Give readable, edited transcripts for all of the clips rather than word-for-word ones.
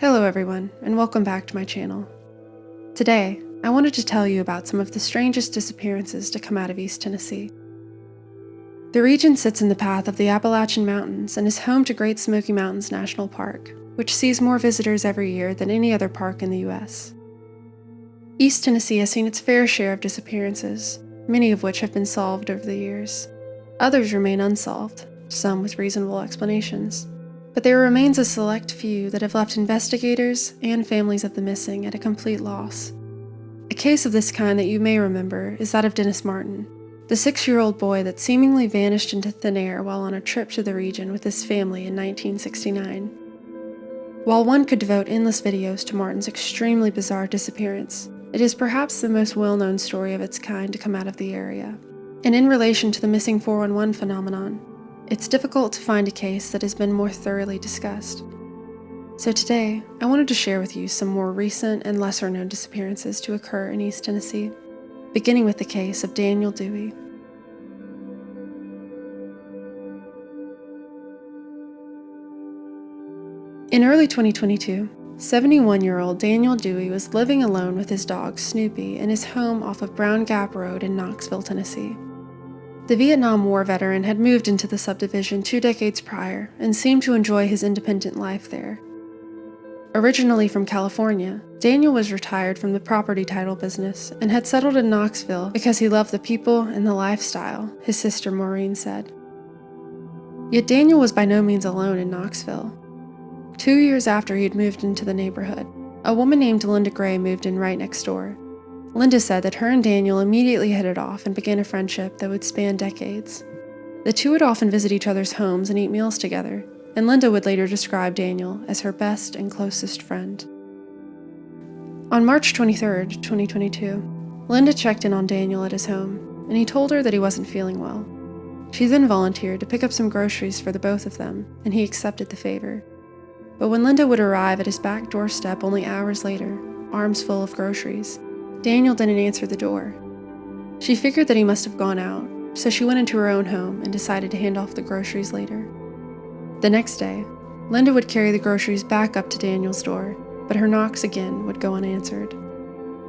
Hello everyone, and welcome back to my channel. Today, I wanted to tell you about some of the strangest disappearances to come out of East Tennessee. The region sits in the path of the Appalachian Mountains and is home to Great Smoky Mountains National Park, which sees more visitors every year than any other park in the U.S. East Tennessee has seen its fair share of disappearances, many of which have been solved over the years. Others remain unsolved, some with reasonable explanations. But there remains a select few that have left investigators and families of the missing at a complete loss. A case of this kind that you may remember is that of Dennis Martin, the 6-year-old boy that seemingly vanished into thin air while on a trip to the region with his family in 1969. While one could devote endless videos to Martin's extremely bizarre disappearance, it is perhaps the most well-known story of its kind to come out of the area. And in relation to the missing 411 phenomenon, it's difficult to find a case that has been more thoroughly discussed. So today, I wanted to share with you some more recent and lesser-known disappearances to occur in East Tennessee, beginning with the case of Daniel Dewey. In early 2022, 71-year-old Daniel Dewey was living alone with his dog Snoopy in his home off of Brown Gap Road in Knoxville, Tennessee. The Vietnam War veteran had moved into the subdivision 2 decades prior and seemed to enjoy his independent life there. Originally from California, Daniel was retired from the property title business and had settled in Knoxville because he loved the people and the lifestyle, his sister Maureen said. Yet Daniel was by no means alone in Knoxville. 2 years after he had moved into the neighborhood, a woman named Linda Gray moved in right next door. Linda said that her and Daniel immediately hit it off and began a friendship that would span decades. The two would often visit each other's homes and eat meals together, and Linda would later describe Daniel as her best and closest friend. On March 23, 2022, Linda checked in on Daniel at his home, and he told her that he wasn't feeling well. She then volunteered to pick up some groceries for the both of them, and he accepted the favor. But when Linda would arrive at his back doorstep only hours later, arms full of groceries, Daniel didn't answer the door. She figured that he must have gone out, so she went into her own home and decided to hand off the groceries later. The next day, Linda would carry the groceries back up to Daniel's door, but her knocks again would go unanswered.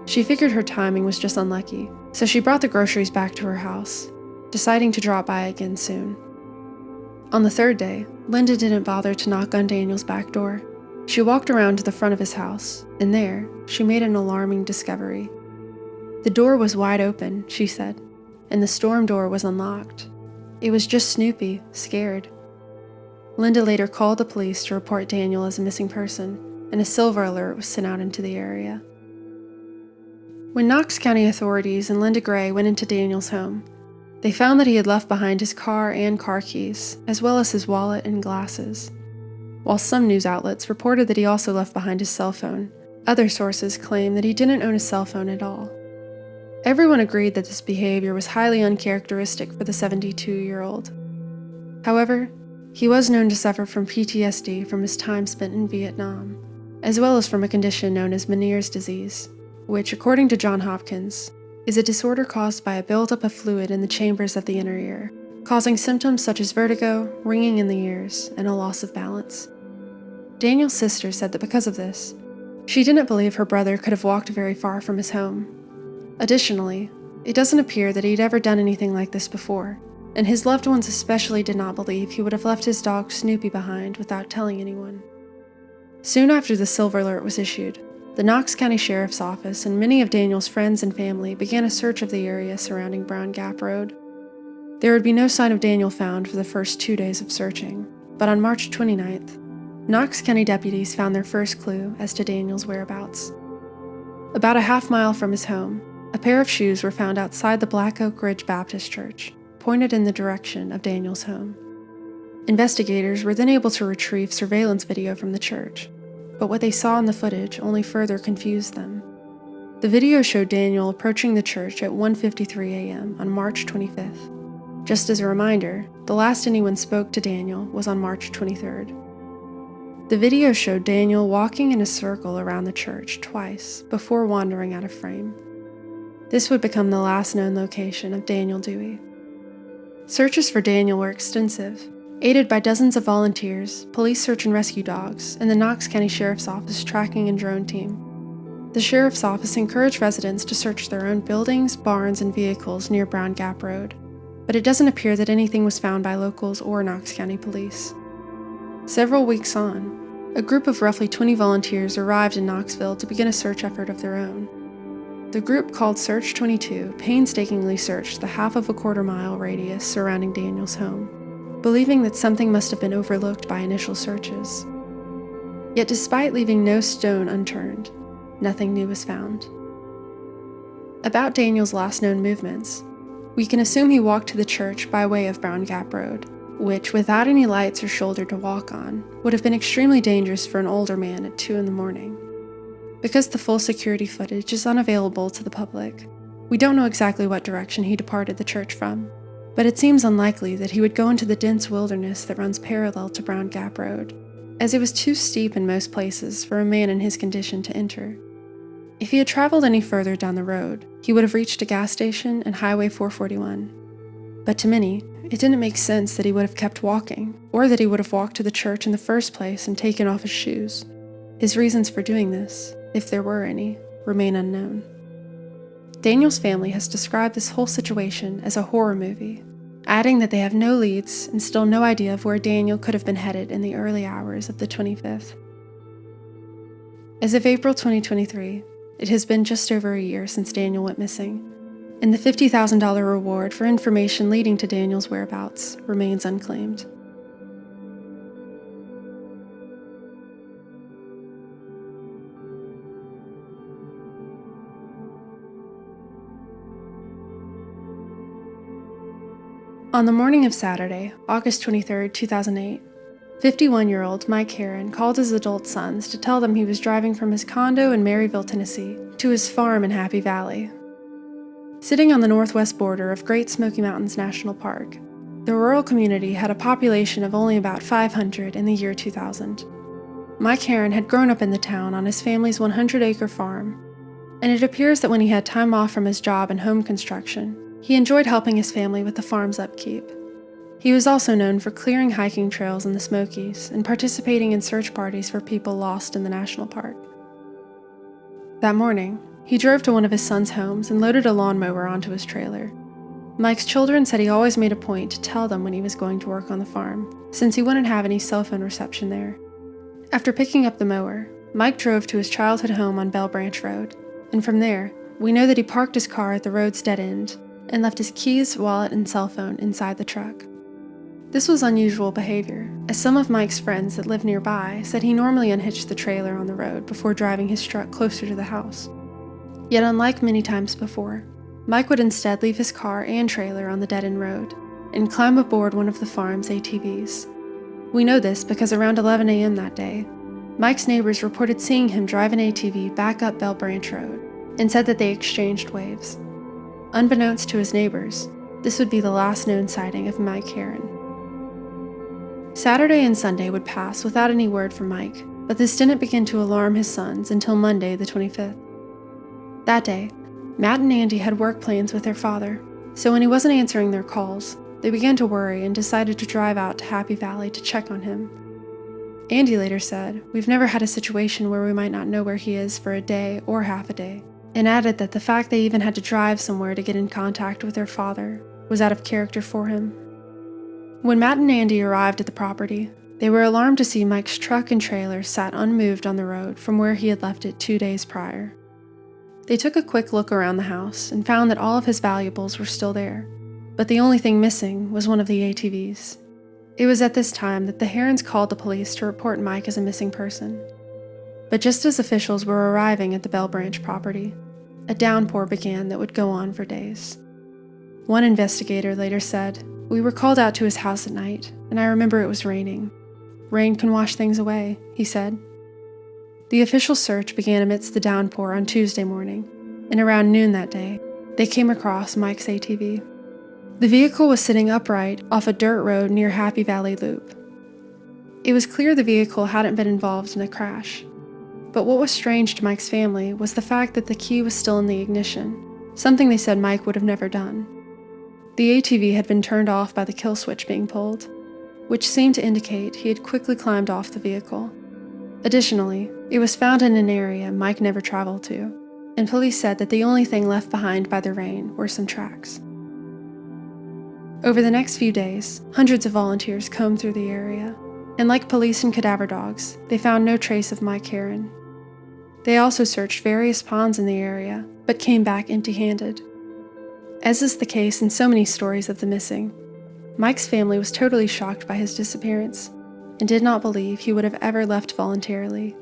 She figured her timing was just unlucky, so she brought the groceries back to her house, deciding to drop by again soon. On the third day, Linda didn't bother to knock on Daniel's back door. She walked around to the front of his house, and there, she made an alarming discovery. The door was wide open, she said, and the storm door was unlocked. It was just Snoopy, scared. Linda later called the police to report Daniel as a missing person, and a silver alert was sent out into the area. When Knox County authorities and Linda Gray went into Daniel's home, they found that he had left behind his car and car keys, as well as his wallet and glasses. While some news outlets reported that he also left behind his cell phone, other sources claim that he didn't own a cell phone at all. Everyone agreed that this behavior was highly uncharacteristic for the 72-year-old. However, he was known to suffer from PTSD from his time spent in Vietnam, as well as from a condition known as Meniere's disease, which, according to Johns Hopkins, is a disorder caused by a buildup of fluid in the chambers of the inner ear, causing symptoms such as vertigo, ringing in the ears, and a loss of balance. Daniel's sister said that because of this, she didn't believe her brother could have walked very far from his home. Additionally, it doesn't appear that he'd ever done anything like this before, and his loved ones especially did not believe he would have left his dog Snoopy behind without telling anyone. Soon after the silver alert was issued, the Knox County Sheriff's Office and many of Daniel's friends and family began a search of the area surrounding Brown Gap Road. There would be no sign of Daniel found for the first 2 days of searching, but on March 29th, Knox County deputies found their first clue as to Daniel's whereabouts. About a half-mile from his home, a pair of shoes were found outside the Black Oak Ridge Baptist Church, pointed in the direction of Daniel's home. Investigators were then able to retrieve surveillance video from the church, but what they saw in the footage only further confused them. The video showed Daniel approaching the church at 1:53 a.m. on March 25th. Just as a reminder, the last anyone spoke to Daniel was on March 23rd. The video showed Daniel walking in a circle around the church twice before wandering out of frame. This would become the last known location of Daniel Dewey. Searches for Daniel were extensive, Aided by dozens of volunteers, police search and rescue dogs, and the Knox County Sheriff's Office tracking and drone team, the Sheriff's Office encouraged residents to search their own buildings, barns, and vehicles near Brown Gap Road, but it doesn't appear that anything was found by locals or Knox County Police. Several weeks on, a group of roughly 20 volunteers arrived in Knoxville to begin a search effort of their own. The group, called Search 22, painstakingly searched the half of a quarter-mile radius surrounding Daniel's home, believing that something must have been overlooked by initial searches. Yet despite leaving no stone unturned, nothing new was found. About Daniel's last known movements, we can assume he walked to the church by way of Brown Gap Road, which, without any lights or shoulder to walk on, would have been extremely dangerous for an older man at 2 a.m. Because the full security footage is unavailable to the public, we don't know exactly what direction he departed the church from, but it seems unlikely that he would go into the dense wilderness that runs parallel to Brown Gap Road, as it was too steep in most places for a man in his condition to enter. If he had traveled any further down the road, he would have reached a gas station and Highway 441. But to many, it didn't make sense that he would have kept walking, or that he would have walked to the church in the first place and taken off his shoes. His reasons for doing this, if there were any, remain unknown. Daniel's family has described this whole situation as a horror movie, adding that they have no leads and still no idea of where Daniel could have been headed in the early hours of the 25th. As of April 2023, it has been just over a year since Daniel went missing, and the $50,000 reward for information leading to Daniel's whereabouts remains unclaimed. On the morning of Saturday, August 23, 2008, 51-year-old Mike Hearon called his adult sons to tell them he was driving from his condo in Maryville, Tennessee, to his farm in Happy Valley. Sitting on the northwest border of Great Smoky Mountains National Park, the rural community had a population of only about 500 in the year 2000. Mike Hearon had grown up in the town on his family's 100-acre farm, and it appears that when he had time off from his job in home construction, he enjoyed helping his family with the farm's upkeep. He was also known for clearing hiking trails in the Smokies and participating in search parties for people lost in the national park. That morning, he drove to one of his son's homes and loaded a lawnmower onto his trailer. Mike's children said he always made a point to tell them when he was going to work on the farm, since he wouldn't have any cell phone reception there. After picking up the mower, Mike drove to his childhood home on Bell Branch Road, and from there, we know that he parked his car at the road's dead end and left his keys, wallet, and cell phone inside the truck. This was unusual behavior, as some of Mike's friends that lived nearby said he normally unhitched the trailer on the road before driving his truck closer to the house. Yet unlike many times before, Mike would instead leave his car and trailer on the dead-end road and climb aboard one of the farm's ATVs. We know this because around 11 a.m. that day, Mike's neighbors reported seeing him drive an ATV back up Bell Branch Road and said that they exchanged waves. Unbeknownst to his neighbors, this would be the last known sighting of Mike Hearon. Saturday and Sunday would pass without any word from Mike, but this didn't begin to alarm his sons until Monday the 25th. That day, Matt and Andy had work plans with their father, so when he wasn't answering their calls, they began to worry and decided to drive out to Happy Valley to check on him. Andy later said, "We've never had a situation where we might not know where he is for a day or half a day," and added that the fact they even had to drive somewhere to get in contact with their father was out of character for him. When Matt and Andy arrived at the property, they were alarmed to see Mike's truck and trailer sat unmoved on the road from where he had left it 2 days prior. They took a quick look around the house and found that all of his valuables were still there, but the only thing missing was one of the ATVs. It was at this time that the Herons called the police to report Mike as a missing person. But just as officials were arriving at the Bell Branch property, a downpour began that would go on for days. One investigator later said, "We were called out to his house at night, and I remember it was raining. Rain can wash things away," he said. The official search began amidst the downpour on Tuesday morning, and around noon that day, they came across Mike's ATV. The vehicle was sitting upright off a dirt road near Happy Valley Loop. It was clear the vehicle hadn't been involved in a crash, but what was strange to Mike's family was the fact that the key was still in the ignition, something they said Mike would have never done. The ATV had been turned off by the kill switch being pulled. which seemed to indicate he had quickly climbed off the vehicle. Additionally, it was found in an area Mike never traveled to, and police said that the only thing left behind by the rain were some tracks. Over the next few days, hundreds of volunteers combed through the area, and like police and cadaver dogs, they found no trace of Mike Hearon. They also searched various ponds in the area, but came back empty-handed. As is the case in so many stories of the missing, Mike's family was totally shocked by his disappearance and did not believe he would have ever left voluntarily.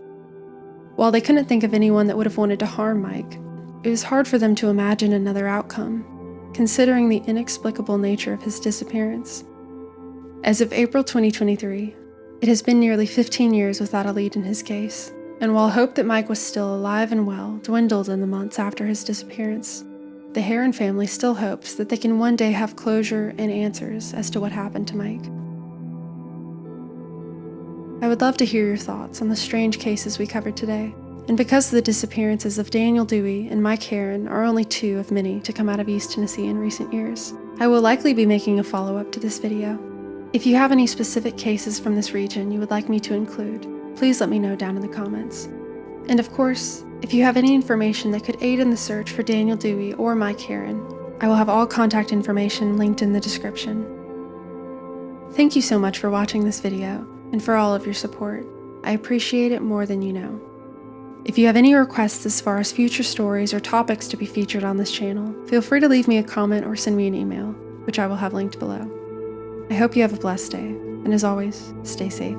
While they couldn't think of anyone that would have wanted to harm Mike, it was hard for them to imagine another outcome, considering the inexplicable nature of his disappearance. As of April 2023, it has been nearly 15 years without a lead in his case, and while hope that Mike was still alive and well dwindled in the months after his disappearance, the Hearon family still hopes that they can one day have closure and answers as to what happened to Mike. I would love to hear your thoughts on the strange cases we covered today, and because the disappearances of Daniel Dewey and Mike Hearon are only two of many to come out of East Tennessee in recent years, I will likely be making a follow-up to this video. If you have any specific cases from this region you would like me to include, please let me know down in the comments. And of course, if you have any information that could aid in the search for Daniel Dewey or Mike Hearon, I will have all contact information linked in the description. Thank you so much for watching this video and for all of your support. I appreciate it more than you know. If you have any requests as far as future stories or topics to be featured on this channel, feel free to leave me a comment or send me an email, which I will have linked below. I hope you have a blessed day, and as always, stay safe.